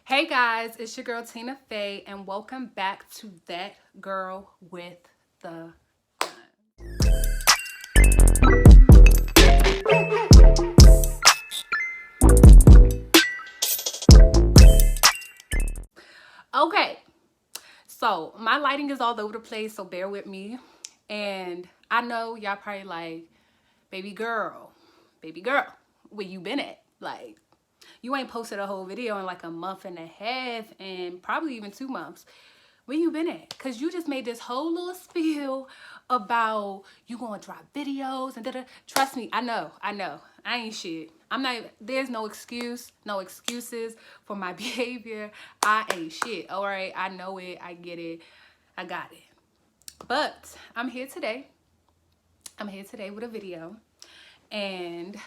Hey guys, it's your girl Tina Faye, and welcome back to That Girl with the Gun. Okay, so my lighting is all over the place, so bear with me. And I know y'all probably like, baby girl, where you been at? Like, you ain't posted a whole video in like a month and a half and probably even 2 months. Where you been at? Because you just made this whole little spiel about you gonna drop videos and da-da. Trust me, I know. I ain't shit. There's no excuses for my behavior. I ain't shit, all right? I know it, I get it, I got it. But I'm here today with a video, and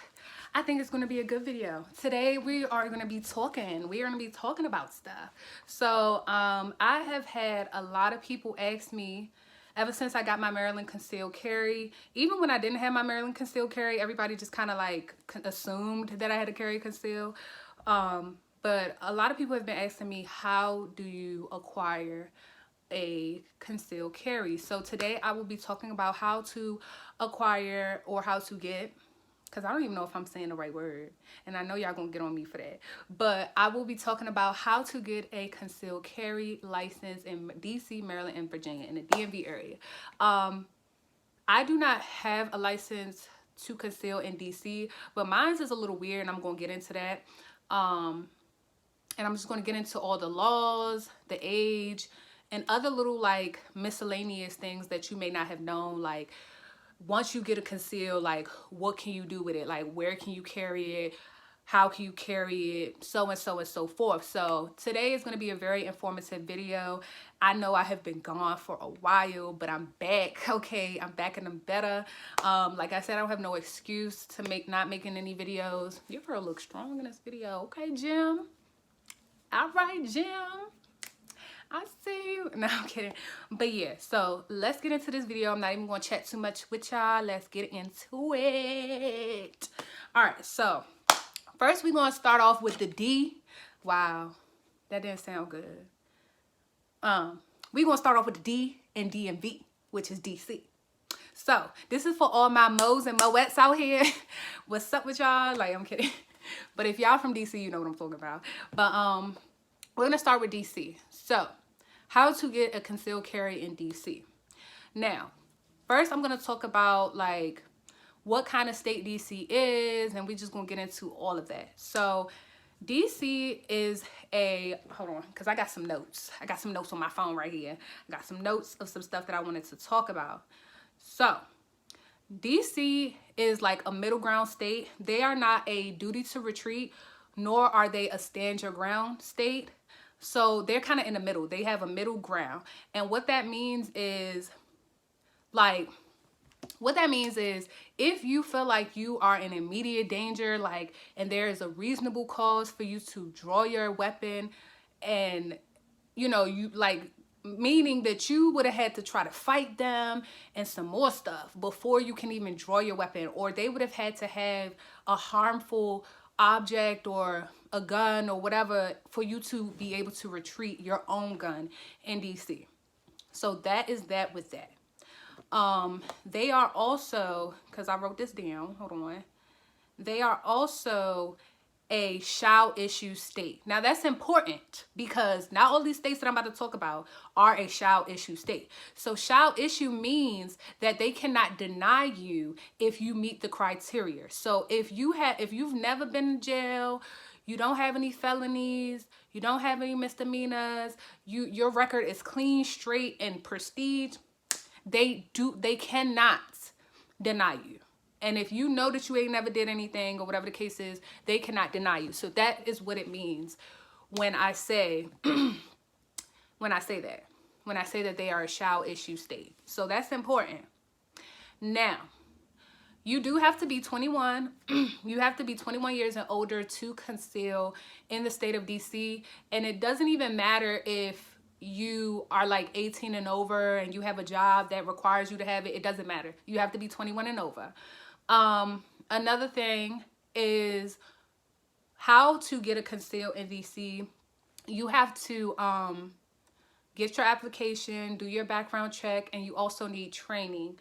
I think it's going to be a good video. Today we are going to be talking about stuff. So I have had a lot of people ask me ever since I got my Maryland concealed carry. Even when I didn't have my Maryland concealed carry, everybody just kind of like assumed that I had to carry conceal. But a lot of people have been asking me, how do you acquire a concealed carry? So today I will be talking about how to acquire or how to get, because I don't even know if I'm saying the right word, and I know y'all gonna get on me for that, but I will be talking about how to get a concealed carry license in DC, Maryland, and Virginia, in the DMV area. I do not have a license to conceal in DC, but mine is a little weird, and I'm gonna get into that. And I'm just gonna get into all the laws, the age, and other little like miscellaneous things that you may not have known, like once you get a conceal, like what can you do with it, like where can you carry it, how can you carry it, so and so and so forth. So today is going to be a very informative video. I know I have been gone for a while, but I'm back. Okay, I'm back and I'm better. Like I said, I don't have no excuse to not making any videos. Your girl looks strong in this video. Okay, Jim. All right, Jim, I see you. No, I'm kidding. But yeah, so let's get into this video. I'm not even going to chat too much with y'all. Let's get into it. All right, so first we're going to start off with the D. Wow, that didn't sound good. We're going to start off with the D and DMV, which is DC. So this is for all my Mo's and Moettes out here. What's up with y'all? Like, I'm kidding. But if y'all from DC, you know what I'm talking about. But we're going to start with DC. So how to get a concealed carry in DC. Now, first I'm going to talk about like what kind of state DC is, and we're just going to get into all of that. So DC is hold on, because I got some notes. I got some notes on my phone right here. I got some notes of some stuff that I wanted to talk about. So DC is like a middle ground state. They are not a duty to retreat, nor are they a stand your ground state. So they're kind of in the middle. They have a middle ground. And what that means is if you feel like you are in immediate danger, like, and there is a reasonable cause for you to draw your weapon, and you know, you like, meaning that you would have had to try to fight them and some more stuff before you can even draw your weapon, or they would have had to have a harmful object or a gun or whatever for you to be able to retreat your own gun in DC. So that is that with that. They are also, because I wrote this down, hold on. They are also a shall issue state. Now that's important because not all these states that I'm about to talk about are a shall issue state. So shall issue means that they cannot deny you if you meet the criteria. So if you've never been in jail, you don't have any felonies, you don't have any misdemeanors, your record is clean, straight, and prestige, they cannot deny you. And if you know that you ain't never did anything or whatever the case is, they cannot deny you. So that is what it means when I say when I say that they are a shall issue state. So that's important. Now, you do have to be 21. You have to be 21 years and older to conceal in the state of DC. And it doesn't even matter if you are like 18 and over and you have a job that requires you to have it. It doesn't matter. You have to be 21 and over. Another thing is how to get a conceal in DC. you have to get your application, do your background check, and you also need training.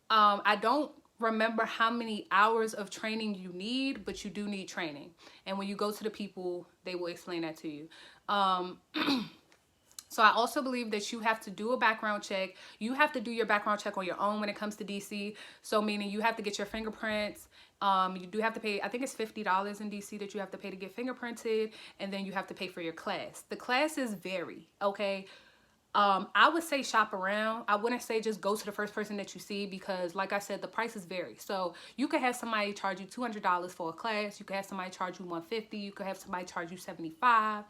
I don't remember how many hours of training you need, but you do need training. And when you go to the people, they will explain that to you. So I also believe that you have to do a background check. You have to do your background check on your own when it comes to DC. So meaning you have to get your fingerprints. You do have to pay, I think it's $50 in DC that you have to pay to get fingerprinted. And then you have to pay for your class. The classes vary, okay? I would say shop around. I wouldn't say just go to the first person that you see, because like I said, the prices vary. So you could have somebody charge you $200 for a class. You could have somebody charge you $150. You could have somebody charge you $75.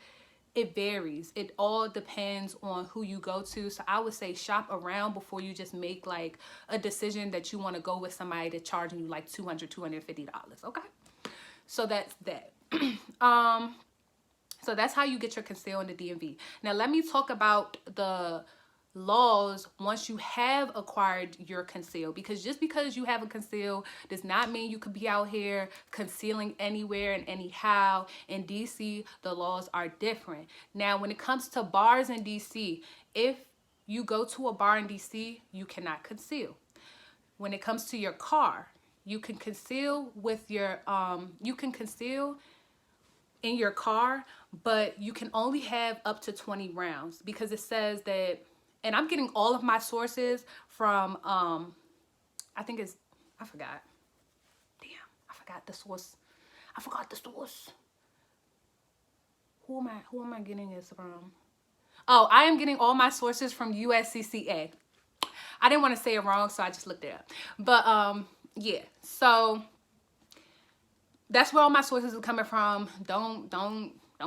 It varies. It all depends on who you go to. So I would say shop around before you just make like a decision that you want to go with somebody that's charging you like $200, $250. Okay. So that's that. So that's how you get your Conceal in the DMV. Now let me talk about the laws once you have acquired your Conceal, because just because you have a Conceal does not mean you could be out here concealing anywhere and anyhow. In DC, the laws are different. Now when it comes to bars in DC, if you go to a bar in DC, you cannot conceal. When it comes to your car, you can conceal with your you can conceal in your car, but you can only have up to 20 rounds, because it says that, and I'm getting all of my sources from, I think it's, I forgot. Damn, I forgot the source. I forgot the source. Who am I getting this from? Oh, I am getting all my sources from USCCA. I didn't want to say it wrong, so I just looked it up. But, yeah, so that's where all my sources are coming from. Don't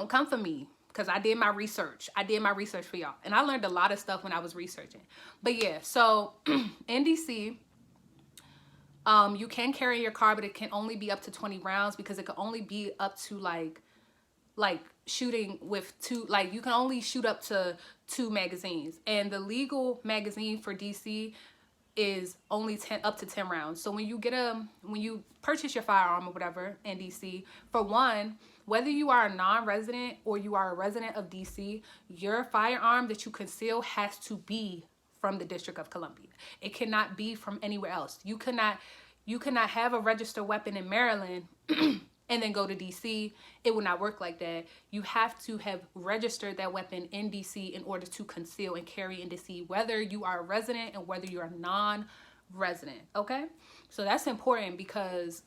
come for me, because I did my research. I did my research for y'all. And I learned a lot of stuff when I was researching. But yeah, so in DC, you can carry your car, but it can only be up to 20 rounds, because it can only be up to like shooting with two, like you can only shoot up to 2 magazines. And the legal magazine for DC is only up to 10 rounds. So when you purchase your firearm or whatever in DC, for one, whether you are a non-resident or you are a resident of DC, your firearm that you conceal has to be from the District of Columbia. It cannot be from anywhere else. You cannot have a registered weapon in Maryland and then go to DC. It will not work like that. You have to have registered that weapon in DC in order to conceal and carry in DC, whether you are a resident and whether you're a non-resident, okay? So that's important, because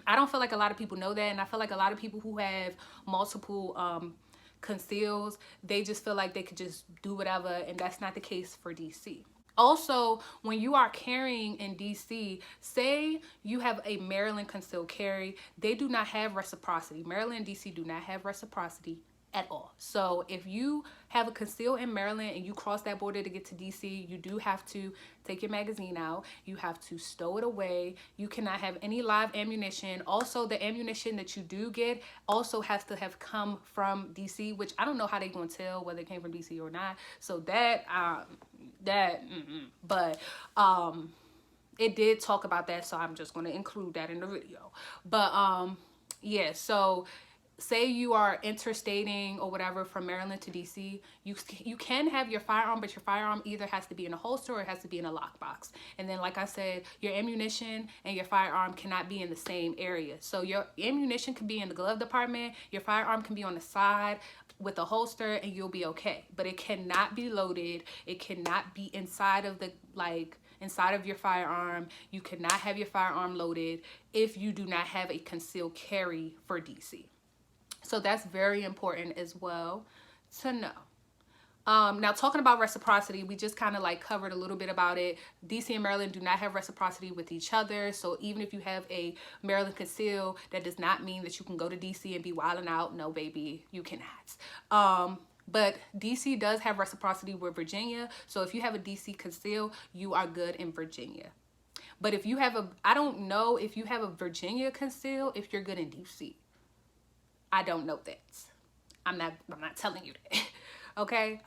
I don't feel like a lot of people know that, and I feel like a lot of people who have multiple conceals, they just feel like they could just do whatever, and that's not the case for DC. Also, when you are carrying in DC, say you have a Maryland concealed carry, they do not have reciprocity. Maryland and DC do not have reciprocity at all. So if you have a conceal in Maryland and you cross that border to get to DC, you do have to take your magazine out. You have to stow it away. You cannot have any live ammunition. Also, the ammunition that you do get also has to have come from DC, which I don't know how they're going to tell whether it came from DC or not. So but it did talk about that, so I'm just going to include that in the video. But yeah, so say you are interstating or whatever from Maryland to DC, you can have your firearm, but your firearm either has to be in a holster or it has to be in a lockbox. And then, like I said, your ammunition and your firearm cannot be in the same area. So your ammunition can be in the glove department, your firearm can be on the side with a holster, and you'll be okay. But it cannot be loaded. It cannot be inside of the, inside of your firearm. You cannot have your firearm loaded if you do not have a concealed carry for DC. So that's very important as well to know. Now, talking about reciprocity, we just kind of covered a little bit about it. DC and Maryland do not have reciprocity with each other. So even if you have a Maryland conceal, that does not mean that you can go to DC and be wilding out. No, baby, you cannot. But DC does have reciprocity with Virginia. So if you have a DC conceal, you are good in Virginia. But if you have I don't know if you have a Virginia conceal, if you're good in DC. I don't know that. I'm not telling you that. Okay.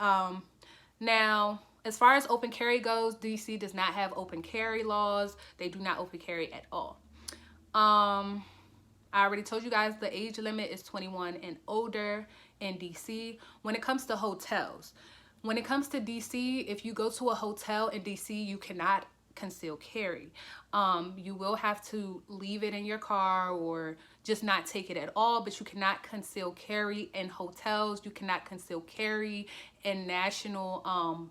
Now, as far as open carry goes, DC does not have open carry laws. They do not open carry at all. I already told you guys the age limit is 21 and older. in DC when it comes to hotels. When it comes to DC, if you go to a hotel in DC, you cannot conceal carry. You will have to leave it in your car or just not take it at all, but you cannot conceal carry in hotels. You cannot conceal carry in national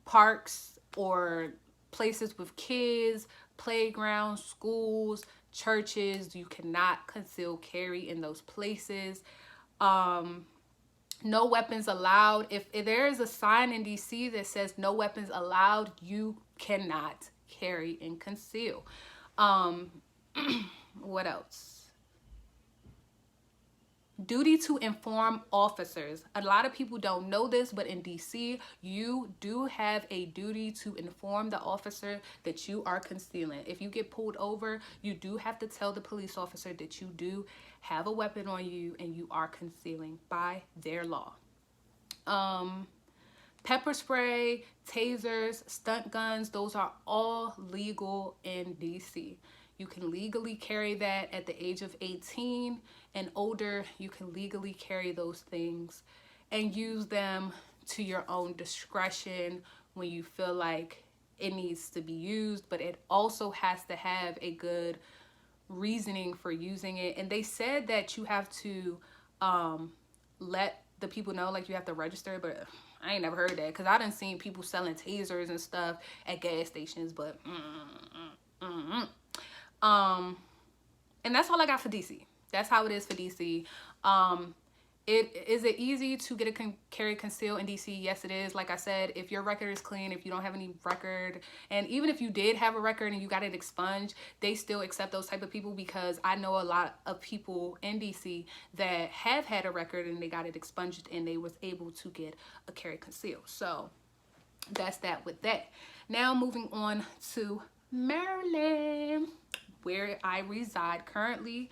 parks or places with kids, playgrounds, schools, churches. You cannot conceal carry in those places. No weapons allowed. If there is a sign in DC that says no weapons allowed, you cannot carry and conceal. What else? Duty to inform officers. A lot of people don't know this, but in DC, you do have a duty to inform the officer that you are concealing. If you get pulled over, you do have to tell the police officer that you do have a weapon on you and you are concealing by their law. Pepper spray, tasers, stunt guns, those are all legal in DC. You can legally carry that at the age of 18 and older. You can legally carry those things and use them to your own discretion when you feel like it needs to be used, but it also has to have a good reasoning for using it. And they said that you have to let the people know, like you have to register, but I ain't never heard that because I done seen people selling tasers and stuff at gas stations, but and that's all I got for DC. That's how it is for DC. Is it easy to get a carry conceal in DC? Yes, it is. Like I said, if your record is clean, if you don't have any record, and even if you did have a record and you got it expunged, they still accept those type of people because I know a lot of people in DC that have had a record and they got it expunged and they was able to get a carry conceal. So that's that with that. Now moving on to Maryland, where I reside currently.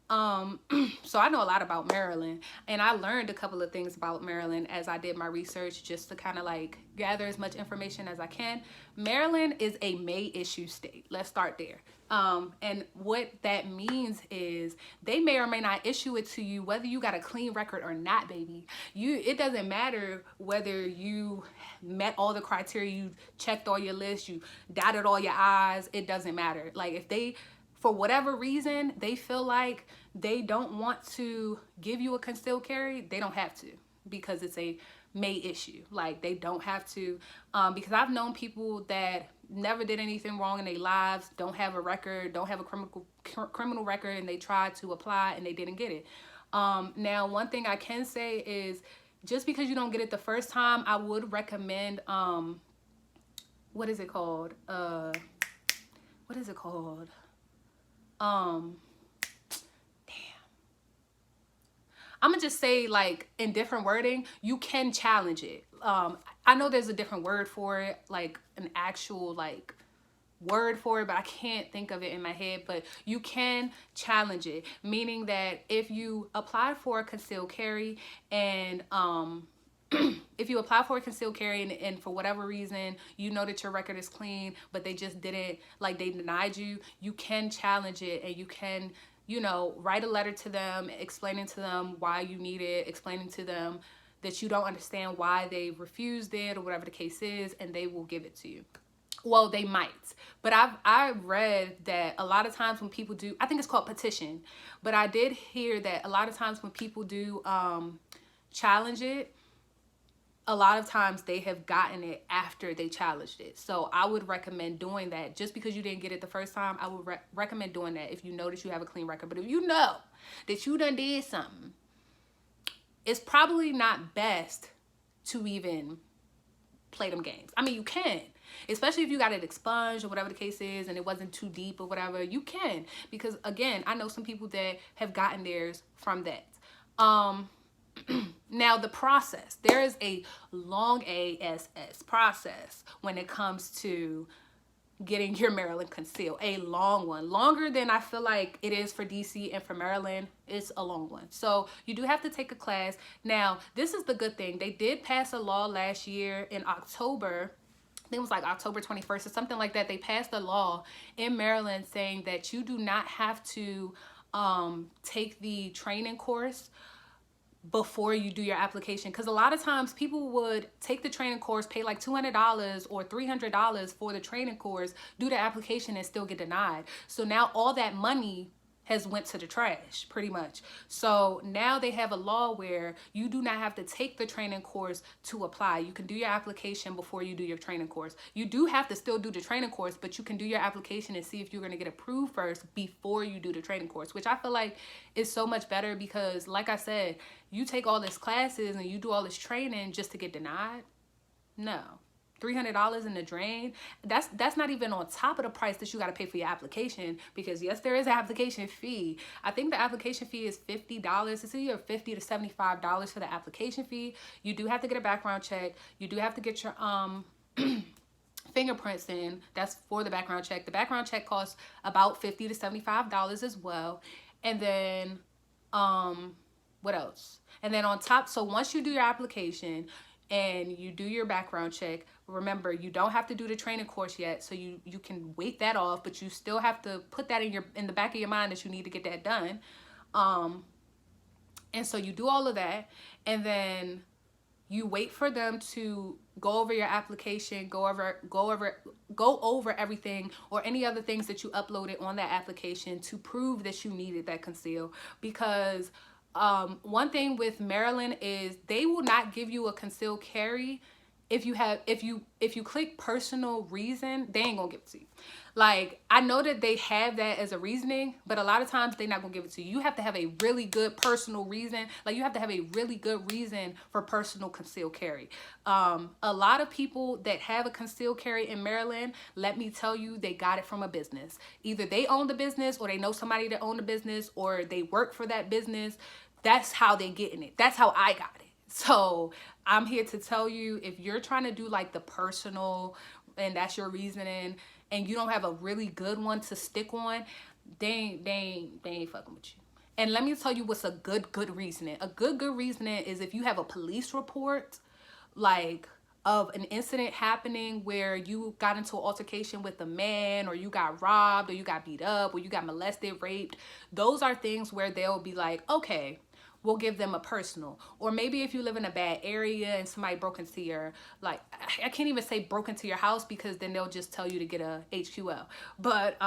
So I know a lot about Maryland, and I learned a couple of things about Maryland as I did my research just to kind of like gather as much information as I can. Maryland is a may issue state. Let's start there. And what that means is they may or may not issue it to you whether you got a clean record or not, baby. It doesn't matter whether you met all the criteria, you checked all your lists, you dotted all your I's. It doesn't matter. Like if they, for whatever reason, they feel like they don't want to give you a concealed carry, they don't have to because it's a may issue. Like they don't have to, because I've known people that never did anything wrong in their lives, don't have a record, don't have a criminal record, and they tried to apply and they didn't get it. Now, one thing I can say is just because you don't get it the first time, I would recommend, what is it called? I'm gonna just say, like, in different wording, you can challenge it. I know there's a different word for it, like an actual like word for it, but I can't think of it in my head. But you can challenge it, meaning that if you apply for a concealed carry and if you apply for a concealed carry and for whatever reason you know that your record is clean, but they just didn't, like they denied you, you can challenge it and you can, you know, write a letter to them explaining to them why you need it, explaining to them that you don't understand why they refused it or whatever the case is, and they will give it to you. Well, they might, but I've read that a lot of times when people do, I think it's called petition, but I did hear that a lot of times when people do challenge it, a lot of times they have gotten it after they challenged it. So I would recommend doing that. Just because you didn't get it the first time, I would recommend doing that if you know that you have a clean record. But if you know that you done did something, it's probably not best to even play them games. I mean, you can, especially if you got it expunged or whatever the case is and it wasn't too deep or whatever, you can. Because again, I know some people that have gotten theirs from that. Now the process, there is a long ass process when it comes to getting your Maryland concealed, a long one, longer than I feel like it is for DC and for Maryland. It's a long one. So you do have to take a class. Now, this is the good thing. They did pass a law last year in October. I think it was like October 21st or something like that. They passed a law in Maryland saying that you do not have to take the training course before you do your application, because a lot of times people would take the training course, pay like $200 or $300 for the training course, do the application, and still get denied. So now all that money has went to the trash pretty much. So now they have a law where you do not have to take the training course to apply. You can do your application before you do your training course. You do have to still do the training course, but you can do your application and see if you're going to get approved first before you do the training course, which I feel like is so much better, because like I said, you take all these classes and you do all this training just to get denied. No. $300 in the drain. That's not even on top of the price that you got to pay for your application, because yes, there is an application fee. I think the application fee is $50. It's either $50 to $75 for the application fee. You do have to get a background check. You do have to get your fingerprints in. That's for the background check. The background check costs about $50 to $75 as well. And then what else? And then on top, so once you do your application and you do your background check, remember, you don't have to do the training course yet, so you can wait that off, but you still have to put that in the back of your mind that you need to get that done. And so you do all of that, and then you wait for them to go over your application, go over everything or any other things that you uploaded on that application to prove that you needed that Conceal. Because one thing with Maryland is they will not give you a Conceal carry if you click personal reason. They ain't gonna give it to you. Like, I know that they have that as a reasoning, but a lot of times they're not gonna give it to you. You have to have a really good personal reason. Like, you have to have a really good reason for personal Conceal carry. A lot of people that have a Conceal carry in Maryland, let me tell you, they got it from a business. Either they own the business, or they know somebody that owned the business, or they work for that business. That's how they getting it. That's how I got it. So I'm here to tell you, if you're trying to do like the personal and that's your reasoning, and you don't have a really good one to stick on, they ain't fucking with you. And let me tell you what's a good reasoning. A good reasoning is if you have a police report, like, of an incident happening where you got into an altercation with a man, or you got robbed, or you got beat up, or you got molested, raped. Those are things where they'll be like, okay, we'll give them a personal. Or maybe if you live in a bad area and somebody broke into your, like, I can't even say broke into your house, because then they'll just tell you to get a HQL. But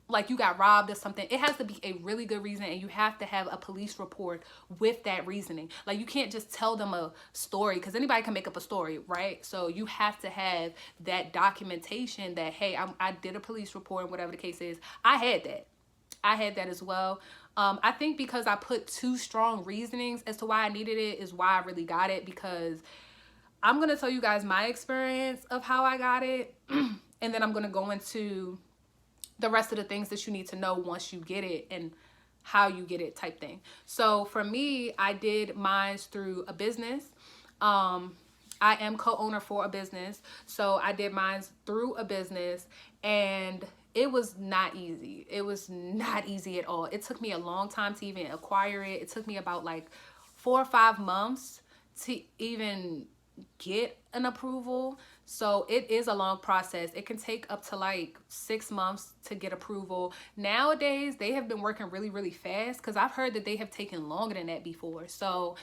like, you got robbed or something, it has to be a really good reason, and you have to have a police report with that reasoning. Like, you can't just tell them a story, because anybody can make up a story, right? So you have to have that documentation that, hey, I did a police report, and whatever the case is. I had that as well. I think because I put 2 strong reasonings as to why I needed it is why I really got it, because I'm going to tell you guys my experience of how I got it, and then I'm going to go into the rest of the things that you need to know once you get it and how you get it type thing. So for me, I did mine through a business. I am co-owner for a business, so I did mine through a business, and it was not easy. It was not easy at all. It took me a long time to even acquire it. It took me about like 4 or 5 months to even get an approval. So it is a long process. It can take up to like 6 months to get approval. Nowadays, they have been working really, really fast, because I've heard that they have taken longer than that before. So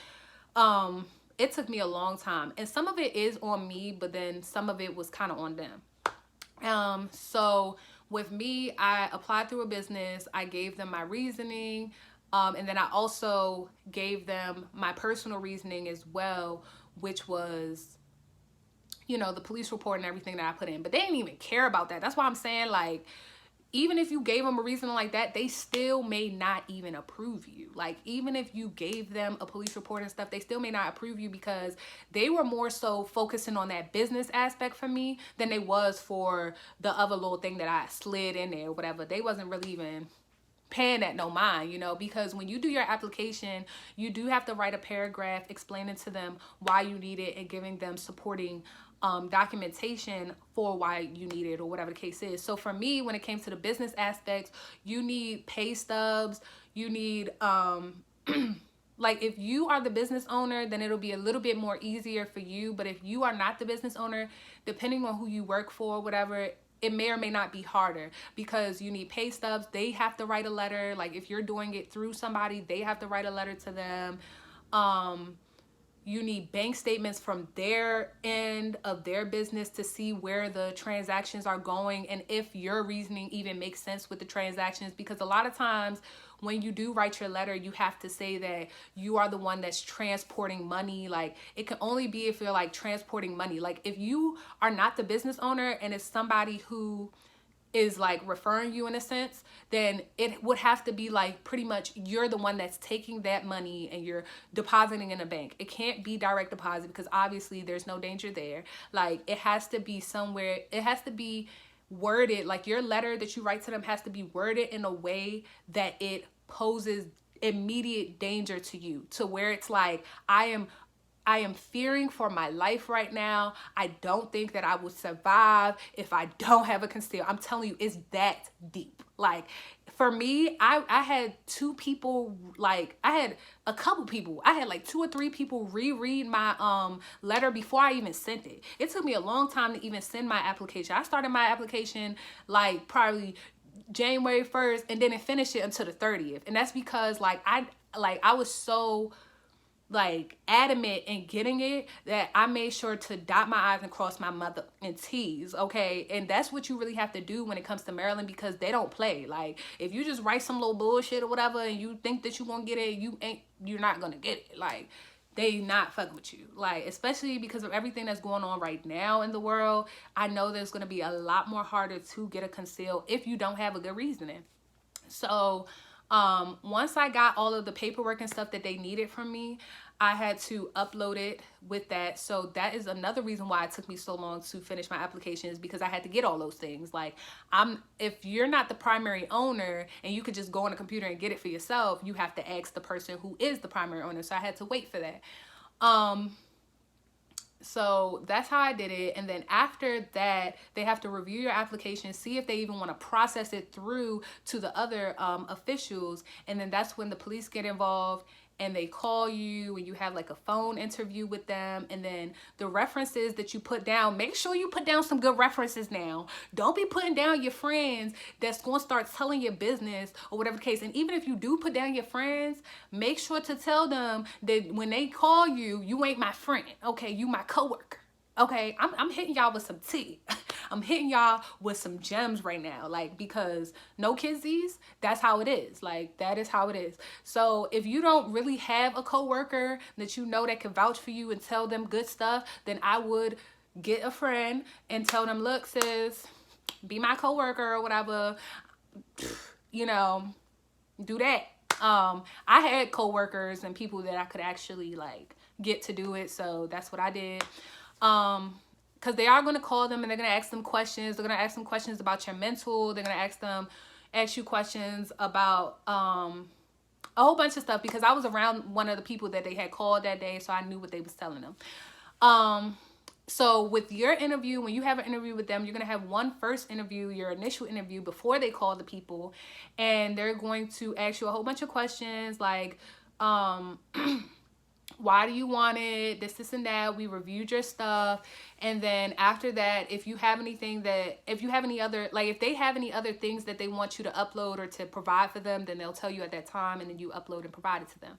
it took me a long time. And some of it is on me, but then some of it was kind of on them. So with me, I applied through a business. I gave them my reasoning. And then I also gave them my personal reasoning as well, which was, you know, the police report and everything that I put in. But they didn't even care about that. That's why I'm saying, like, even if you gave them a reason like that, they still may not even approve you. Like, even if you gave them a police report and stuff, they still may not approve you, because they were more so focusing on that business aspect for me than they was for the other little thing that I slid in there or whatever. They wasn't really even paying that no mind, you know, because when you do your application, you do have to write a paragraph explaining to them why you need it and giving them supporting documentation for why you need it or whatever the case is. So for me, when it came to the business aspects, you need pay stubs, you need like, if you are the business owner, then it'll be a little bit more easier for you. But if you are not the business owner, depending on who you work for, whatever, it may or may not be harder, because you need pay stubs. They have to write a letter. Like, if you're doing it through somebody, they have to write a letter to them. You need bank statements from their end of their business to see where the transactions are going and if your reasoning even makes sense with the transactions. Because a lot of times when you do write your letter, you have to say that you are the one that's transporting money. Like, it can only be if you're like transporting money. Like, if you are not the business owner and it's somebody who is like referring you in a sense, then it would have to be like pretty much you're the one that's taking that money and you're depositing in a bank. It can't be direct deposit because obviously there's no danger there. Like, it has to be somewhere, it has to be worded, like your letter that you write to them has to be worded in a way that it poses immediate danger to you, to where it's like, I am fearing for my life right now. I don't think that I will survive if I don't have a conceal. I'm telling you, it's that deep. Like, for me, I had two people, like, I had a couple people. I had like 2 or 3 people reread my letter before I even sent it. It took me a long time to even send my application. I started my application like probably January 1st and didn't finish it until the 30th. And that's because I was so like adamant in getting it that I made sure to dot my I's and cross my mother and T's, okay? And that's what you really have to do when it comes to Maryland, because they don't play. Like, if you just write some little bullshit or whatever and you think that you're gonna get it, you're not gonna get it. Like, they not fucking with you. Like, especially because of everything that's going on right now in the world, I know there's gonna be a lot more harder to get a conceal if you don't have a good reasoning. So once I got all of the paperwork and stuff that they needed from me, I had to upload it with that. So that is another reason why it took me so long to finish my application, is because I had to get all those things. Like, if you're not the primary owner and you could just go on a computer and get it for yourself, you have to ask the person who is the primary owner. So I had to wait for that. So that's how I did it. And then after that, they have to review your application, see if they even want to process it through to the other officials. And then that's when the police get involved and they call you and you have like a phone interview with them. And then the references that you put down, make sure you put down some good references now. Don't be putting down your friends that's going to start telling your business or whatever case. And even if you do put down your friends, make sure to tell them that when they call you, you ain't my friend. Okay, you my coworker. Okay, I'm hitting y'all with some tea. I'm hitting y'all with some gems right now, like, because no kidsies, that's how it is. Like, that is how it is. So if you don't really have a coworker that you know that can vouch for you and tell them good stuff, then I would get a friend and tell them, look, sis, be my coworker or whatever, you know, do that. I had coworkers and people that I could actually like get to do it. So that's what I did. Because they are going to call them and they're going to ask them questions. They're going to ask them questions about your mental. They're going to ask you questions about a whole bunch of stuff, because I was around one of the people that they had called that day, so I knew what they was telling them. So with your interview, when you have an interview with them, you're going to have one first interview, your initial interview, before they call the people, and they're going to ask you a whole bunch of questions like, why do you want it, this and that. We reviewed your stuff. And then after that, if they have any other things that they want you to upload or to provide for them, then they'll tell you at that time, and then you upload and provide it to them.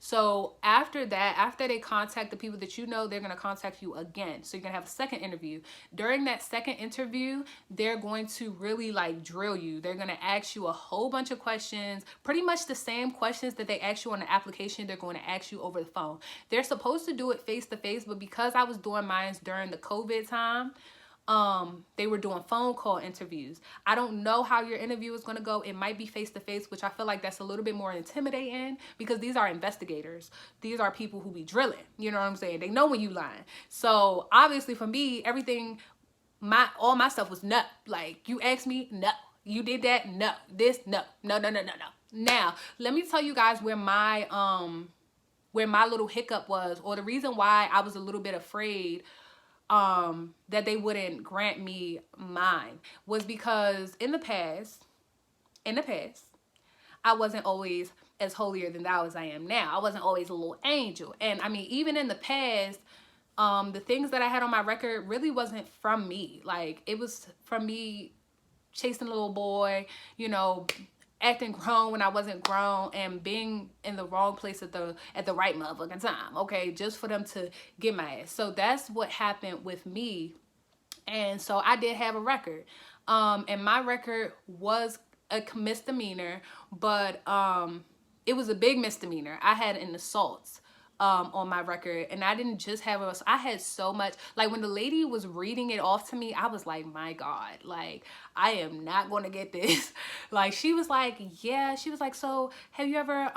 So after that, after they contact the people that you know, they're going to contact you again. So you're going to have a second interview. During that second interview, they're going to really like drill you. They're going to ask you a whole bunch of questions, pretty much the same questions that they ask you on the application. They're going to ask you over the phone. They're supposed to do it face to face, but because I was doing mine during the COVID time, they were doing phone call interviews. I don't know how your interview is going to go. It might be face to face, which I feel like that's a little bit more intimidating, because these are investigators. These are people who be drilling. You know what I'm saying? They know when you lying. So obviously for me, all my stuff was no. Like, you asked me, no. You did that, no. This, no. No. Now, let me tell you guys where my little hiccup was, or the reason why I was a little bit afraid that they wouldn't grant me mine, was because in the past, I wasn't always as holier than thou as I am now. I wasn't always a little angel. And I mean, even in the past, the things that I had on my record really wasn't from me. Like, it was from me chasing a little boy, you know, acting grown when I wasn't grown, and being in the wrong place at the right motherfucking time, okay, just for them to get my ass. So that's what happened with me. And so I did have a record, and my record was a misdemeanor, but it was a big misdemeanor. I had an assault on my record, and I didn't just have I had so much. Like, when the lady was reading it off to me, I was like, my God, like, I am not going to get this. Like, she was like, yeah, she was like, so have you ever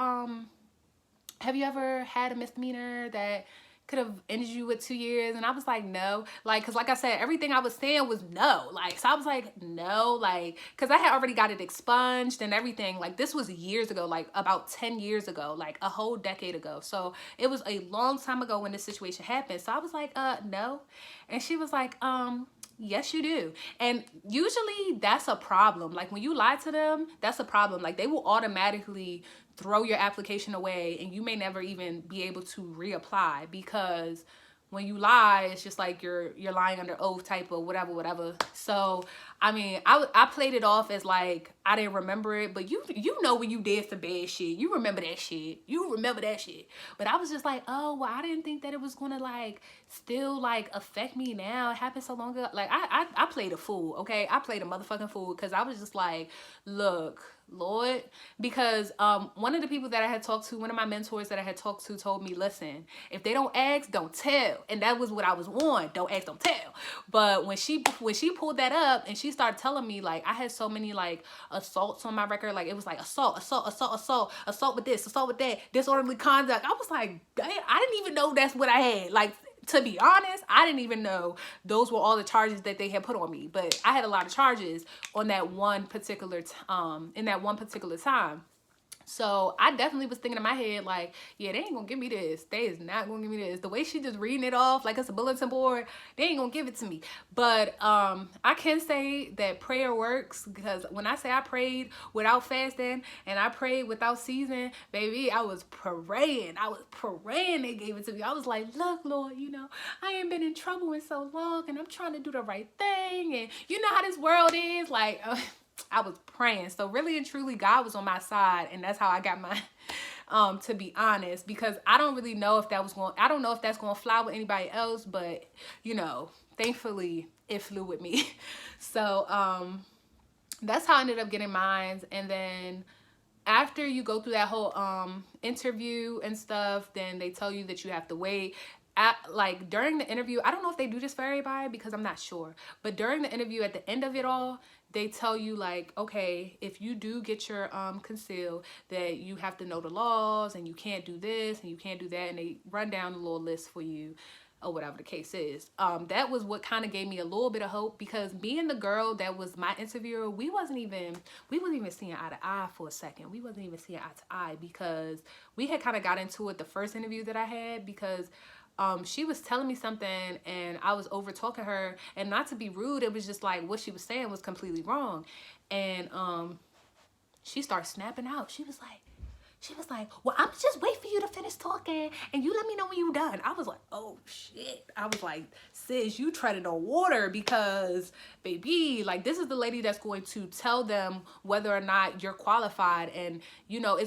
had a misdemeanor that could have ended you with 2 years? And I was like, no. Like, because like I said, everything I was saying was no. Like, so I was like, no. Like, because I had already got it expunged and everything. Like, this was years ago, like about 10 years ago, like a whole decade ago. So it was a long time ago when this situation happened. So I was like, no. And she was like, yes, you do. And usually that's a problem. Like, when you lie to them, that's a problem. Like, they will automatically throw your application away, and you may never even be able to reapply, because when you lie, it's just like you're lying under oath type of whatever. So I mean, I played it off as like I didn't remember it, but you know, when you did some bad shit, you remember that shit. But I was just like, oh well, I didn't think that it was gonna like still like affect me now. It happened so long ago. Like, I played a fool, okay? I played a motherfucking fool, because I was just like, look, Lord, because one of the people that I had talked to, one of my mentors that I had talked to, told me, listen, if they don't ask, don't tell. And that was what I was on. Don't ask, don't tell. But when she pulled that up and she started telling me, like, I had so many like assaults on my record, like it was like assault with this, assault with that, disorderly conduct. I was like, I didn't even know that's what I had. Like, to be honest, I didn't even know those were all the charges that they had put on me. But I had a lot of charges on that one particular in that one particular time. So I definitely was thinking in my head, like, yeah, they ain't gonna give me this. They is not gonna give me this. The way she just reading it off like it's a bulletin board, they ain't gonna give it to me. But I can say that prayer works, because when I say I prayed without fasting and I prayed without season, baby, I was praying. They gave it to me. I was like, look, Lord, you know, I ain't been in trouble in so long, and I'm trying to do the right thing. And you know how this world is, like, I was praying. So really and truly, God was on my side, and that's how I got my to be honest, because I don't really know if that's going to fly with anybody else, but you know, thankfully it flew with me. So that's how I ended up getting mine. And then after you go through that whole interview and stuff, then they tell you that you have to wait. Like, during the interview, I don't know if they do this for everybody, because I'm not sure, but during the interview, at the end of it all, they tell you, like, okay, if you do get your Conceal, that you have to know the laws, and you can't do this and you can't do that, and they run down a little list for you, or whatever the case is. That was what kind of gave me a little bit of hope, because being the girl that was my interviewer, we wasn't even seeing eye to eye for a second. We wasn't even seeing eye to eye, because we had kind of got into it the first interview that I had, because she was telling me something and I was over talking her, and not to be rude, it was just like what she was saying was completely wrong. And she started snapping out. She was like, well, I'm just wait for you to finish talking and you let me know when you're done. I was like, oh shit. I was like, sis, you treading on water, because baby, like, this is the lady that's going to tell them whether or not you're qualified. And you know,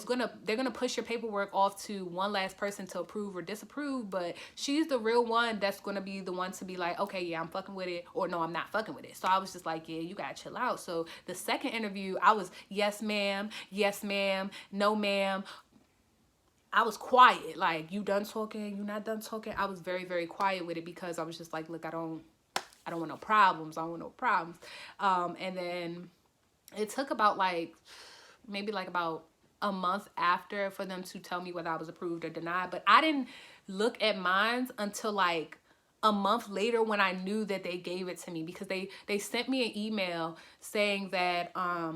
they're gonna push your paperwork off to one last person to approve or disapprove, but she's the real one that's gonna be the one to be like, okay, yeah, I'm fucking with it, or no, I'm not fucking with it. So I was just like, yeah, you gotta chill out. So the second interview, I was, yes ma'am, no ma'am. I was quiet. Like, you done talking? You not done talking? I was very, very quiet with it, because I was just like, look, I don't want no problems. And then it took about like, maybe like about a month after for them to tell me whether I was approved or denied. But I didn't look at mine until like a month later, when I knew that they gave it to me, because they sent me an email saying that I,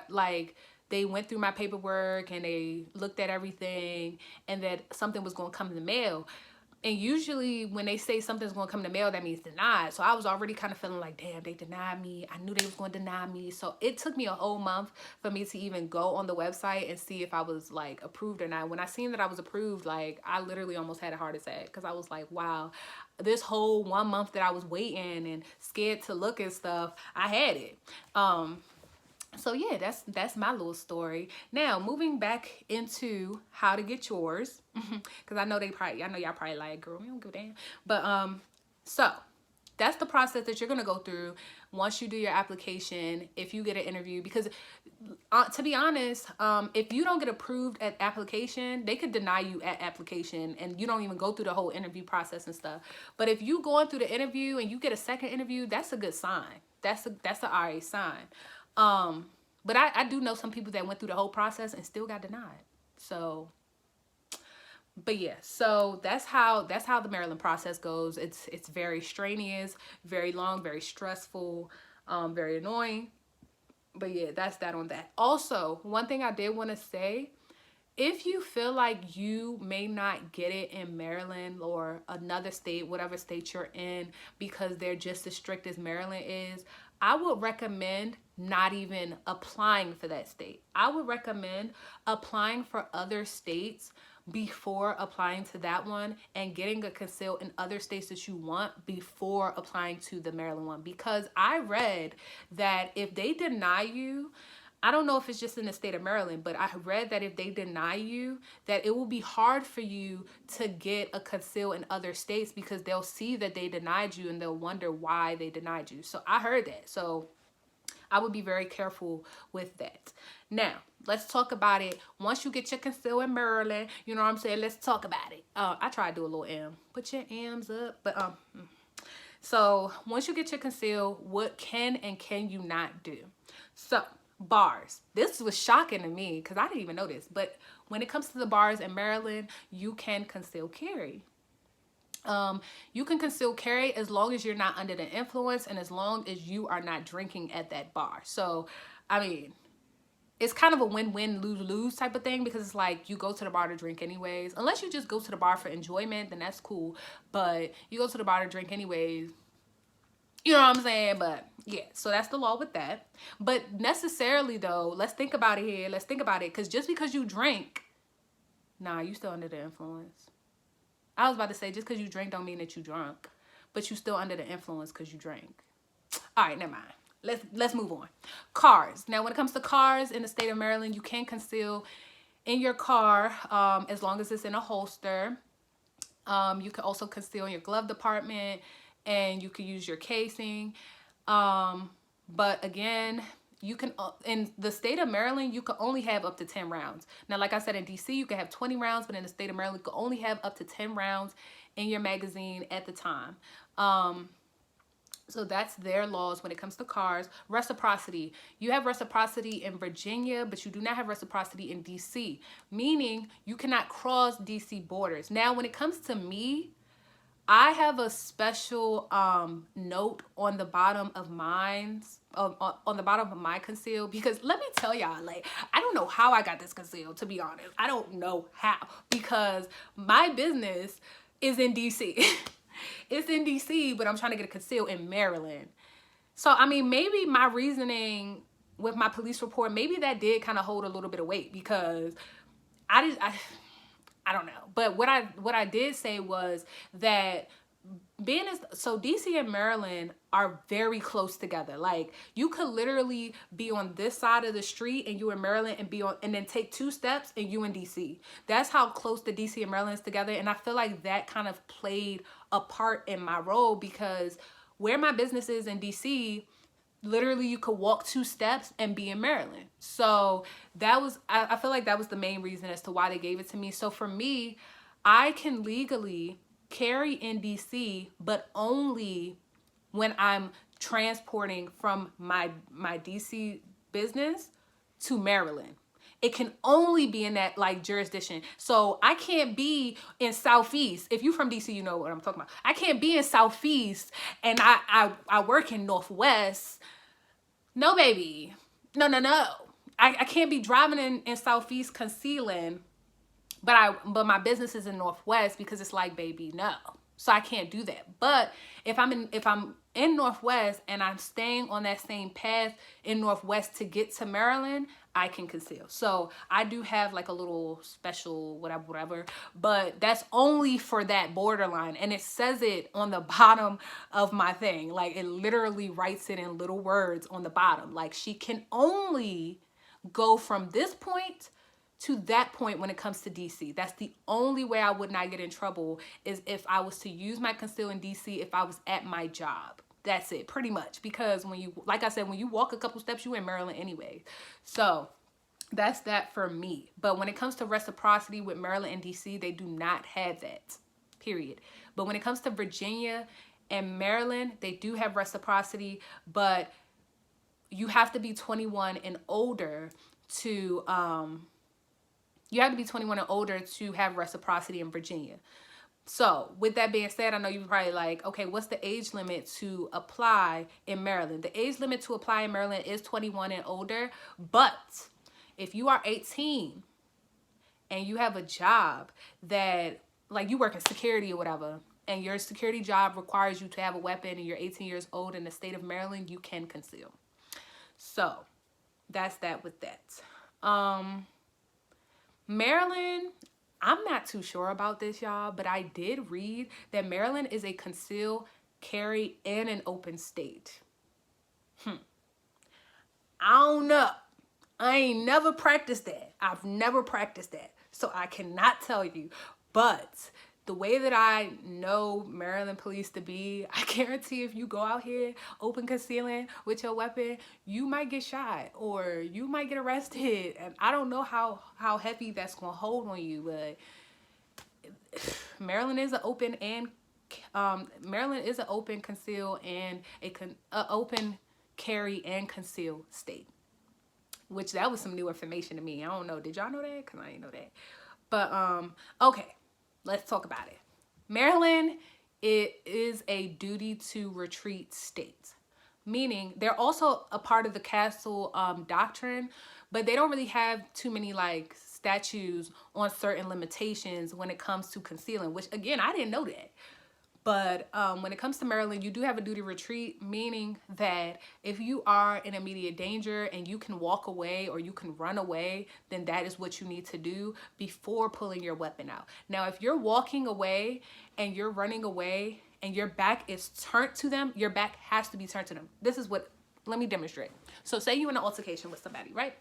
like, they went through my paperwork and they looked at everything, and that something was going to come in the mail. And usually when they say something's going to come in the mail, that means denied. So I was already kind of feeling like, damn, they denied me. I knew they was going to deny me. So it took me a whole month for me to even go on the website and see if I was like approved or not. When I seen that I was approved, like, I literally almost had a heart attack, because I was like, wow, this whole 1 month that I was waiting and scared to look at stuff, I had it. So yeah, that's my little story. Now moving back into how to get yours, because I know y'all probably like, girl, we don't give a damn. But so that's the process that you're gonna go through once you do your application. If you get an interview, because to be honest, if you don't get approved at application, they could deny you at application, and you don't even go through the whole interview process and stuff. But if you going through the interview and you get a second interview, that's a good sign. That's an alright sign. But I do know some people that went through the whole process and still got denied. So, but yeah, so that's how the Maryland process goes. It's very strenuous, very long, very stressful, very annoying. But yeah, that's that on that. Also, one thing I did want to say, if you feel like you may not get it in Maryland or another state, whatever state you're in, because they're just as strict as Maryland is, I would recommend not even applying for that state. I would recommend applying for other states before applying to that one, and getting a Conceal in other states that you want before applying to the Maryland one. Because I read that if they deny you, I don't know if it's just in the state of Maryland, but I read that if they deny you, that it will be hard for you to get a Conceal in other states, because they'll see that they denied you and they'll wonder why they denied you. So I heard that. So I would be very careful with that. Now, let's talk about it. Once you get your Conceal in Maryland, you know what I'm saying? Let's talk about it. I try to do a little M. Put your M's up. But so once you get your Conceal, what can and can you not do? So bars. This was shocking to me because I didn't even know this. But when it comes to the bars in Maryland, you can conceal carry. You can conceal carry as long as you're not under the influence and as long as you are not drinking at that bar. So, I mean, it's kind of a win-win, lose-lose type of thing, because it's like you go to the bar to drink anyways. Unless you just go to the bar for enjoyment, then that's cool. But you go to the bar to drink anyways. You know what I'm saying? But yeah, so that's the law with that. But necessarily though, let's think about it here. Let's think about it. Because just because you drink, nah, you still under the influence. I was about to say, just because you drink don't mean that you drunk, but you still under the influence because you drank. All right, never mind. Let's move on. Cars. Now, when it comes to cars in the state of Maryland, you can conceal in your car as long as it's in a holster. You can also conceal in your glove department, and you can use your casing. But again, you can, in the state of Maryland, you can only have up to 10 rounds. Now, like I said, in DC, you can have 20 rounds, but in the state of Maryland, you can only have up to 10 rounds in your magazine at the time. So that's their laws when it comes to cars. Reciprocity. You have reciprocity in Virginia, but you do not have reciprocity in DC, meaning you cannot cross DC borders. Now, when it comes to me, I have a special note on the bottom of on the bottom of my Conceal, because let me tell y'all, like, I don't know how I got this Conceal, to be honest. I don't know how, because my business is in DC. It's in DC, but I'm trying to get a Conceal in Maryland. So, I mean, maybe my reasoning with my police report, maybe that did kind of hold a little bit of weight, because I don't know. But what I did say was that so DC and Maryland are very close together. Like, you could literally be on this side of the street and you in Maryland, and then take 2 steps and you in DC. That's how close the DC and Maryland is together. And I feel like that kind of played a part in my role, because where my business is in DC, literally you could walk 2 steps and be in Maryland. So that was, I feel like that was the main reason as to why they gave it to me. So for me, I can legally carry in DC, but only when I'm transporting from my DC business to Maryland. It can only be in that like jurisdiction. So I can't be in Southeast. If you from DC, you know what I'm talking about. I can't be in Southeast and I work in Northwest. No, baby. No. I can't be driving in Southeast concealing, but my business is in Northwest, because it's like, baby, no. So I can't do that. But if I'm in Northwest and I'm staying on that same path in Northwest to get to Maryland, I can conceal. So I do have like a little special whatever, but that's only for that borderline. And it says it on the bottom of my thing. Like it literally writes it in little words on the bottom. Like she can only go from this point to that point when it comes to DC. That's the only way I would not get in trouble, is if I was to use my conceal in DC if I was at my job. That's it, pretty much. Because when you, like I said, when you walk a couple steps, you in Maryland anyway. So that's that for me. But when it comes to reciprocity with Maryland and DC, they do not have that, period. But when it comes to Virginia and Maryland, they do have reciprocity, but you have to be 21 and older to have reciprocity in Virginia. So with that being said, I know you're probably like, okay, what's the age limit to apply in Maryland? The age limit to apply in Maryland is 21 and older, but if you are 18 and you have a job that, like you work in security or whatever, and your security job requires you to have a weapon and you're 18 years old in the state of Maryland, you can conceal. So that's that with that. Maryland, I'm not too sure about this, y'all, but I did read that Maryland is a conceal, carry, and an open state. I don't know. I ain't never practiced that. I've never practiced that. So I cannot tell you. But the way that I know Maryland police to be, I guarantee if you go out here open concealing with your weapon, you might get shot or you might get arrested. And I don't know how heavy that's going to hold on you, but Maryland is an open conceal and open carry and conceal state. Which that was some new information to me. I don't know. Did y'all know that? Because I didn't know that. But okay. Let's talk about it. Maryland, it is a duty to retreat state, meaning they're also a part of the castle doctrine, but they don't really have too many like statutes on certain limitations when it comes to concealing, which again, I didn't know that. But when it comes to Maryland, you do have a duty to retreat, meaning that if you are in immediate danger and you can walk away or you can run away, then that is what you need to do before pulling your weapon out. Now, if you're walking away and you're running away and your back is turned to them, your back has to be turned to them. This is what, let me demonstrate. So say you're in an altercation with somebody, right?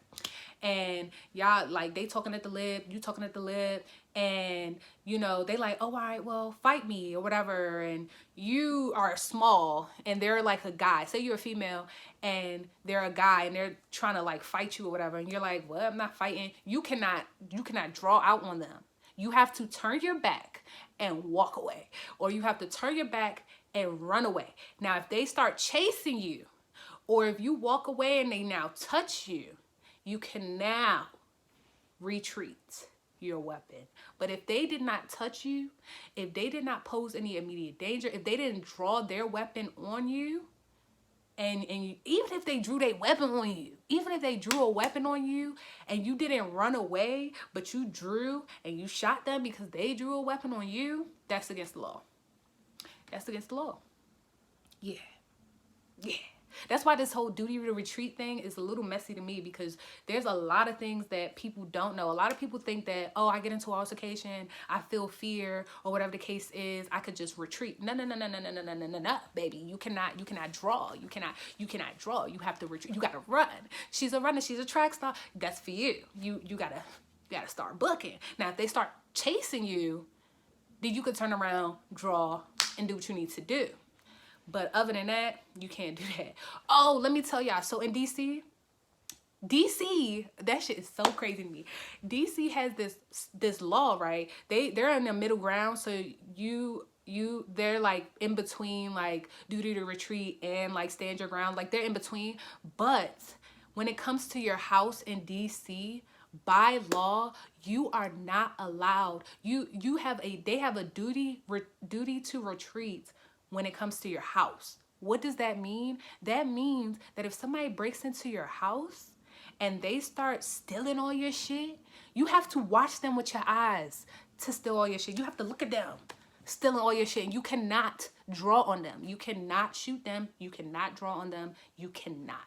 And y'all, like, they talking at the lip, you talking at the lip, and, you know, they like, oh, all right, well, fight me or whatever. And you are small and they're like a guy. Say you're a female and they're a guy and they're trying to like fight you or whatever. And you're like, well, I'm not fighting. You cannot draw out on them. You have to turn your back and walk away, or you have to turn your back and run away. Now, if they start chasing you, or if you walk away and they now touch you, you can now retreat your weapon. But if they did not touch you, if they did not pose any immediate danger, if they didn't draw their weapon on you, and you, even if they drew their weapon on you, even if they drew a weapon on you and you didn't run away, but you drew and you shot them because they drew a weapon on you, that's against the law. That's against the law. Yeah. Yeah. That's why this whole duty to retreat thing is a little messy to me, because there's a lot of things that people don't know. A lot of people think that, oh, I get into an altercation, I feel fear, or whatever the case is, I could just retreat. No, baby. You cannot draw. You cannot draw. You have to retreat. You gotta run. She's a runner, she's a track star. That's for you. You gotta start booking. Now, if they start chasing you, then you could turn around, draw, and do what you need to do. But other than that, you can't do that. Oh, let me tell y'all. So in DC, that shit is so crazy to me. DC has this law, right? They're in the middle ground. So they're like in between like duty to retreat and like stand your ground. Like they're in between. But when it comes to your house in DC, by law, you are not allowed. They have a duty to retreat when it comes to your house. What does that mean? That means that if somebody breaks into your house and they start stealing all your shit, you have to watch them with your eyes to steal all your shit. You have to look at them, stealing all your shit. And you cannot draw on them. You cannot shoot them. You cannot draw on them. You cannot.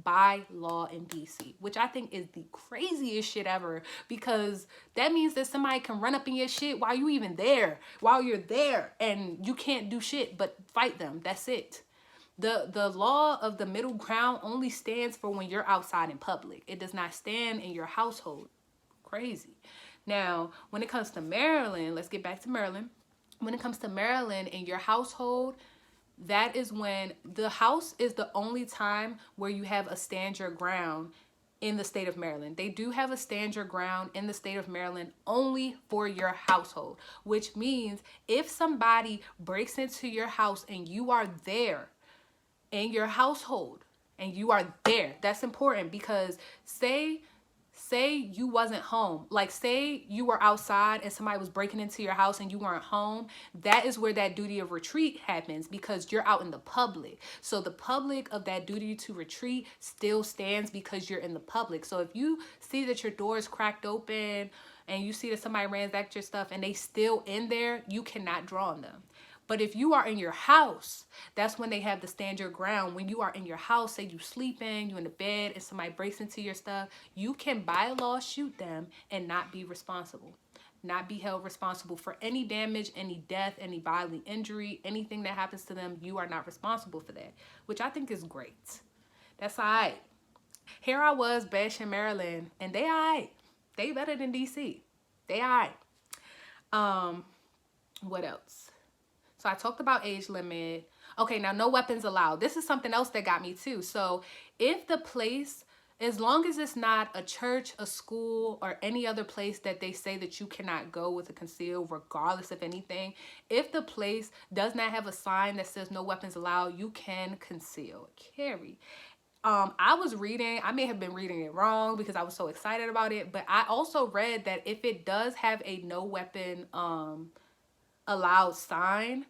By law in DC, which I think is the craziest shit ever, because that means that somebody can run up in your shit while you even there, while you're there, and you can't do shit but fight them. That's it. The law of the middle ground only stands for when you're outside in public. It does not stand in your household. Crazy. Now, when it comes to Maryland, let's get back to Maryland. When it comes to Maryland in your household, that is when the house is the only time where you have a stand your ground in the state of Maryland. They do have a stand your ground in the state of Maryland only for your household, which means if somebody breaks into your house and you are there in your household and you are there, that's important, because say you wasn't home, like say you were outside and somebody was breaking into your house and you weren't home, that is where that duty of retreat happens, because you're out in the public. So the public of that duty to retreat still stands because you're in the public. So if you see that your door is cracked open and you see that somebody ransacked your stuff and they still in there, you cannot draw on them. But if you are in your house, that's when they have the stand your ground. When you are in your house, say you sleeping, you in the bed, and somebody breaks into your stuff, you can by law shoot them and not be responsible. Not be held responsible for any damage, any death, any bodily injury, anything that happens to them. You are not responsible for that, which I think is great. That's all right. Here I was bashing Maryland, and they all right. They better than DC. They all right. What else? So I talked about age limit. Okay, now no weapons allowed. This is something else that got me too. So if the place, as long as it's not a church, a school, or any other place that they say that you cannot go with a conceal, regardless of anything, if the place does not have a sign that says no weapons allowed, you can conceal carry. I was reading, I may have been reading it wrong because I was so excited about it, but I also read that if it does have a no weapon allowed sign,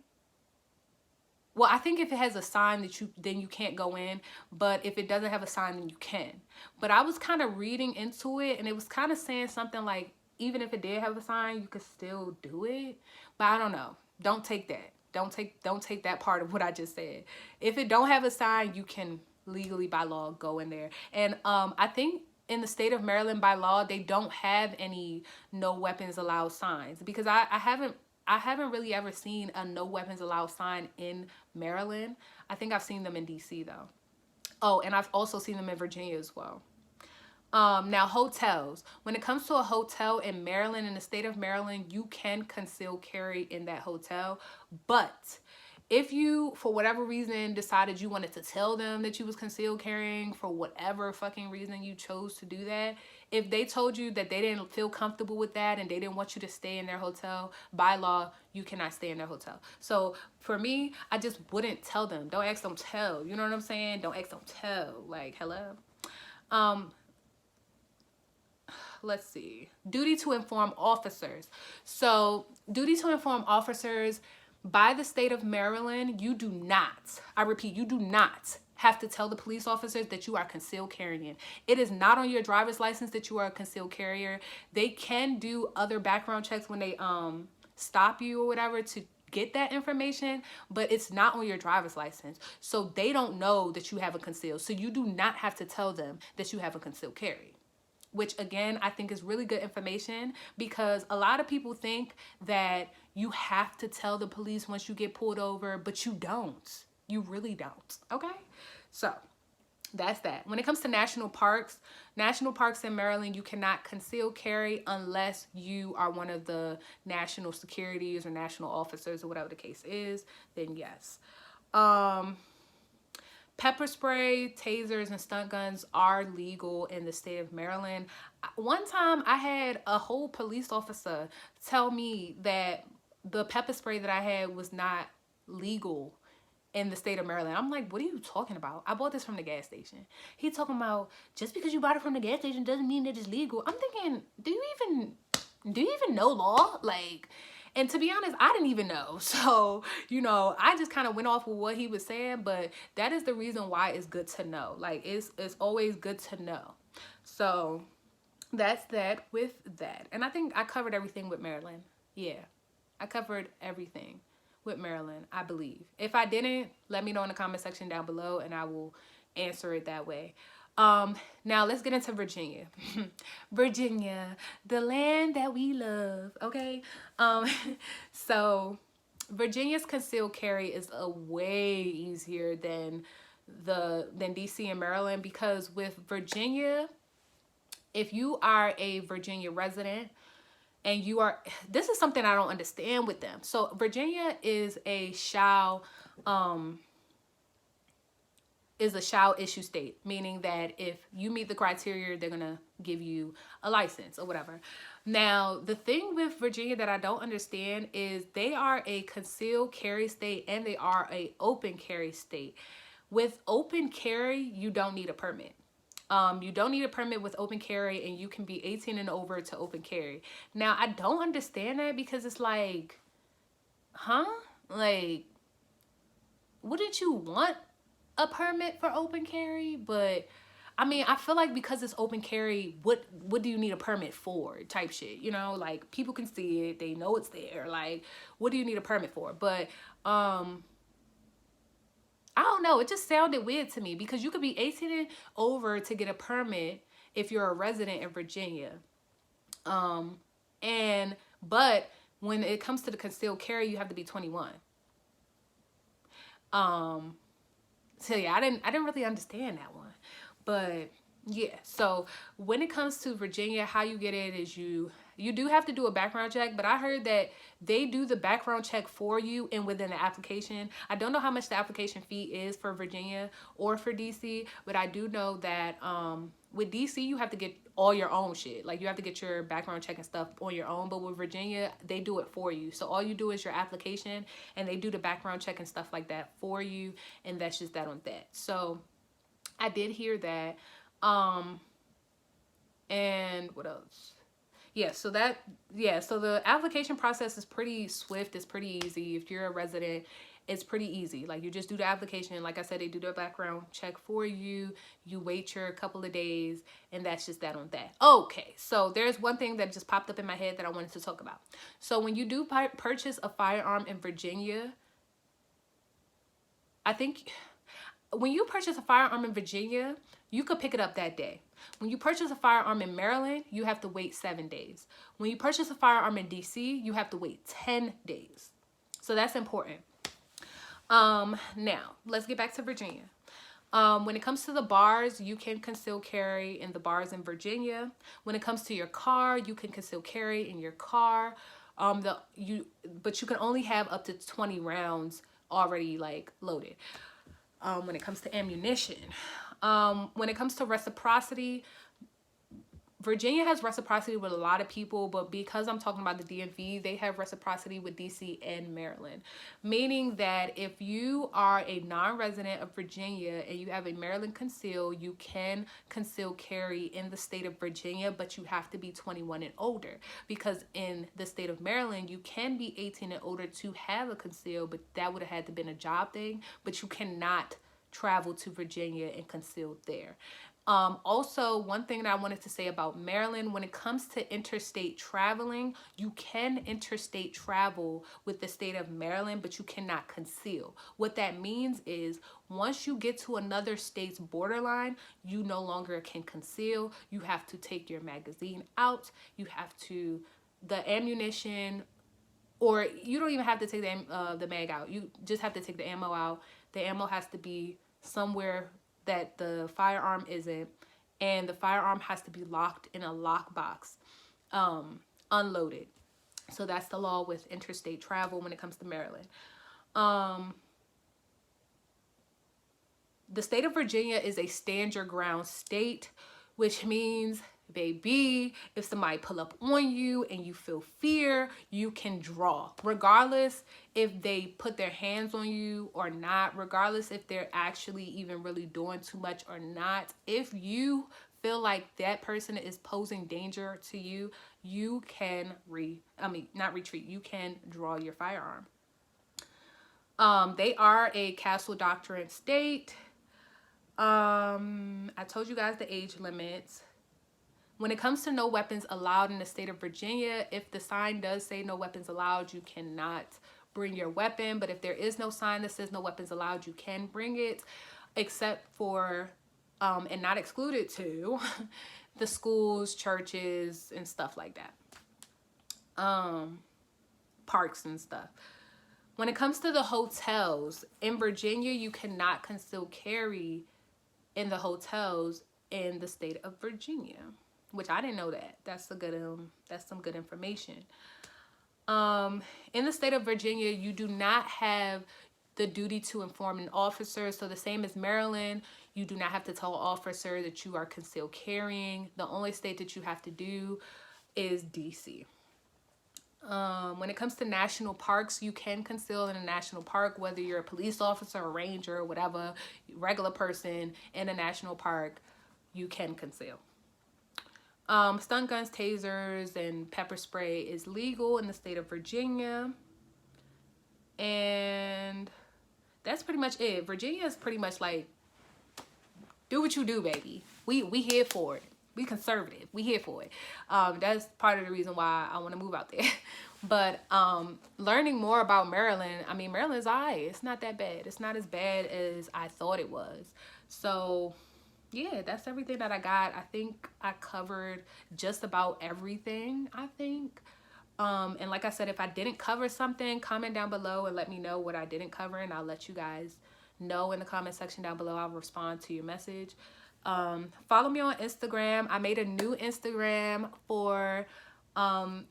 well, I think if it has a sign that then you can't go in, but if it doesn't have a sign, then you can. But I was kind of reading into it, and it was kind of saying something like, even if it did have a sign, you could still do it. But I don't know. Don't take that. Don't take that part of what I just said. If it don't have a sign, you can legally by law go in there. And I think in the state of Maryland by law, they don't have any no weapons allowed signs, because I haven't really ever seen a no weapons allowed sign in Maryland. I think I've seen them in DC though. Oh, and I've also seen them in Virginia as well. Now hotels. When it comes to a hotel in Maryland, in the state of Maryland, you can conceal carry in that hotel. But if you, for whatever reason, decided you wanted to tell them that you was concealed carrying, for whatever fucking reason you chose to do that, if they told you that they didn't feel comfortable with that and they didn't want you to stay in their hotel, by law, you cannot stay in their hotel. So for me, I just wouldn't tell them. Don't ask, don't tell. You know what I'm saying? Don't ask, don't tell. Like, hello? Let's see. Duty to inform officers. So duty to inform officers, by the state of Maryland, you do not, I repeat, you do not have to tell the police officers that you are concealed carrying. It is not on your driver's license that you are a concealed carrier. They can do other background checks when they stop you or whatever to get that information, but it's not on your driver's license. So they don't know that you have a concealed. So you do not have to tell them that you have a concealed carry, which again, I think is really good information, because a lot of people think that you have to tell the police once you get pulled over, but you don't. You really don't. Okay? So that's that. When it comes to national parks in Maryland, you cannot conceal carry unless you are one of the national securities or national officers or whatever the case is, then yes. Pepper spray, tasers, and stunt guns are legal in the state of Maryland. One time I had a whole police officer tell me that the pepper spray that I had was not legal in the state of Maryland. I'm like, what are you talking about? I bought this from the gas station. He talking about, just because you bought it from the gas station doesn't mean that it's legal. I'm thinking, do you even know law? Like, and to be honest, I didn't even know. So, you know, I just kind of went off with what he was saying, but that is the reason why it's good to know. Like, it's always good to know. So that's that with that. And I think I covered everything with Maryland. Yeah. I covered everything with Maryland, I believe. If I didn't, let me know in the comment section down below and I will answer it that way. Now let's get into Virginia. Virginia, the land that we love, okay? So Virginia's concealed carry is a way easier than DC and Maryland, because with Virginia, if you are a Virginia resident and you are, this is something I don't understand with them. So Virginia is a shall issue state, meaning that if you meet the criteria, they're gonna give you a license or whatever. Now, the thing with Virginia that I don't understand is they are a concealed carry state and they are a open carry state. With open carry, you don't need a permit. You don't need a permit with open carry, and you can be 18 and over to open carry. Now, I don't understand that, because it's like, huh? Like, wouldn't you want a permit for open carry? But I mean, I feel like because it's open carry, what do you need a permit for, type shit, you know? Like, people can see it, they know it's there. Like, what do you need a permit for? But I don't know, it just sounded weird to me, because you could be 18 and over to get a permit if you're a resident in Virginia. But when it comes to the concealed carry, you have to be 21. So yeah, I didn't really understand that one. But yeah, so when it comes to Virginia, how you get it is you do have to do a background check, but I heard that they do the background check for you and within the application. I don't know how much the application fee is for Virginia or for DC, but I do know that with DC, you have to get all your own shit. Like, you have to get your background check and stuff on your own, but with Virginia, they do it for you. So all you do is your application, and they do the background check and stuff like that for you, and that's just that on that. So I did hear that. And what else? Yeah, so the application process is pretty swift. It's pretty easy. If you're a resident, it's pretty easy. Like, you just do the application. Like I said, they do the background check for you. You wait your couple of days, and that's just that on that. Okay, so there's one thing that just popped up in my head that I wanted to talk about. So when you do purchase a firearm in Virginia, I think when you purchase a firearm in Virginia, you could pick it up that day. When you purchase a firearm in Maryland, you have to wait 7 days. When you purchase a firearm in DC, you have to wait 10 days. So that's important. Now, let's get back to Virginia. When it comes to the bars, you can conceal carry in the bars in Virginia. When it comes to your car, you can conceal carry in your car. But you can only have up to 20 rounds already, like, loaded. When it comes to ammunition, when it comes to reciprocity, Virginia has reciprocity with a lot of people, but because I'm talking about the DMV, they have reciprocity with DC and Maryland, meaning that if you are a non-resident of Virginia and you have a Maryland conceal, you can conceal carry in the state of Virginia, but you have to be 21 and older, because in the state of Maryland, you can be 18 and older to have a conceal, but that would have had to been a job thing, but you cannot travel to Virginia and conceal there. Also, one thing that I wanted to say about Maryland, when it comes to interstate traveling, you can interstate travel with the state of Maryland, but you cannot conceal. What that means is once you get to another state's borderline, you no longer can conceal. You have to take your magazine out. You have to, the ammunition, or you don't even have to take the mag out. You just have to take the ammo out. The ammo has to be somewhere that the firearm isn't, and the firearm has to be locked in a lockbox, unloaded. So that's the law with interstate travel when it comes to Maryland. The state of Virginia is a stand your ground state, which means, baby, if somebody pull up on you and you feel fear, you can draw, regardless if they put their hands on you or not, regardless if they're actually even really doing too much or not. If you feel like that person is posing danger to you, you can not retreat, you can draw your firearm. They are a castle doctrine state. I told you guys the age limits. When it comes to no weapons allowed in the state of Virginia, if the sign does say no weapons allowed, you cannot bring your weapon. But if there is no sign that says no weapons allowed, you can bring it, except for, and not excluded to, the schools, churches, and stuff like that. Parks and stuff. When it comes to the hotels, in Virginia, you cannot conceal carry in the hotels in the state of Virginia, which I didn't know that. That's some good information. In the state of Virginia, you do not have the duty to inform an officer. So the same as Maryland, you do not have to tell an officer that you are concealed carrying. The only state that you have to do is DC. When it comes to national parks, you can conceal in a national park, whether you're a police officer, a ranger, whatever, regular person in a national park, you can conceal. Stun guns, tasers, and pepper spray is legal in the state of Virginia. And that's pretty much it. Virginia is pretty much like, do what you do, baby. We here for it. We conservative. We here for it. That's part of the reason why I want to move out there. But learning more about Maryland, I mean, Maryland's alright. It's not that bad. It's not as bad as I thought it was. So yeah, that's everything that I got. I think I covered just about everything, I think. And like I said, if I didn't cover something, comment down below and let me know what I didn't cover, and I'll let you guys know in the comment section down below. I'll respond to your message. Follow me on Instagram. I made a new Instagram for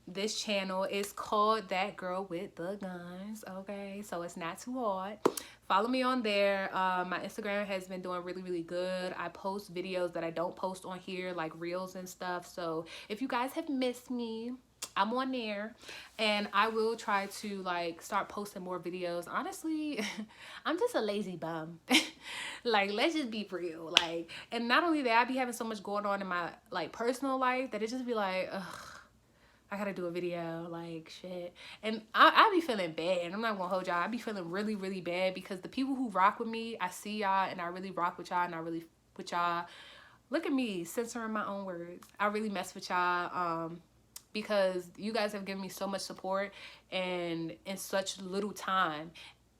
this channel. It's called That Girl with the Guns. Okay, so it's not too hard. Follow me on there. My Instagram has been doing really good. I post videos that I don't post on here, like reels and stuff. So if you guys have missed me, I'm on there, and I will try to like start posting more videos. Honestly, I'm just a lazy bum. Like, let's just be real. Like, and not only that, I be having so much going on in my like personal life that it just be like, ugh, I gotta do a video, like shit. And I be feeling bad. I'm not gonna hold y'all. I be feeling really bad because the people who rock with me, I see y'all and I really rock with y'all and I really with y'all. Look at me censoring my own words. I really mess with y'all. Because you guys have given me so much support and in such little time.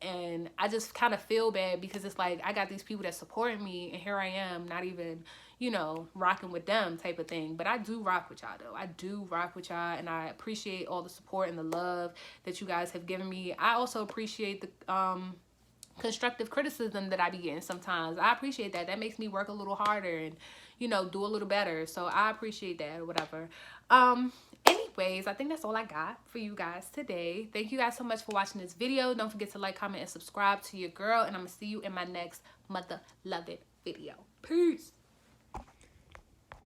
And I just kind of feel bad because it's like I got these people that supported me and here I am not even, you know, rocking with them type of thing. But I do rock with y'all though. I do rock with y'all, and I appreciate all the support and the love that you guys have given me. I also appreciate the constructive criticism that I be getting sometimes. I appreciate that. That makes me work a little harder and, you know, do a little better. So I appreciate that or whatever. Anyways, I think that's all I got for you guys today. Thank you guys so much for watching this video. Don't forget to like, comment, and subscribe to your girl. And I'm going to see you in my next mother loving video. Peace.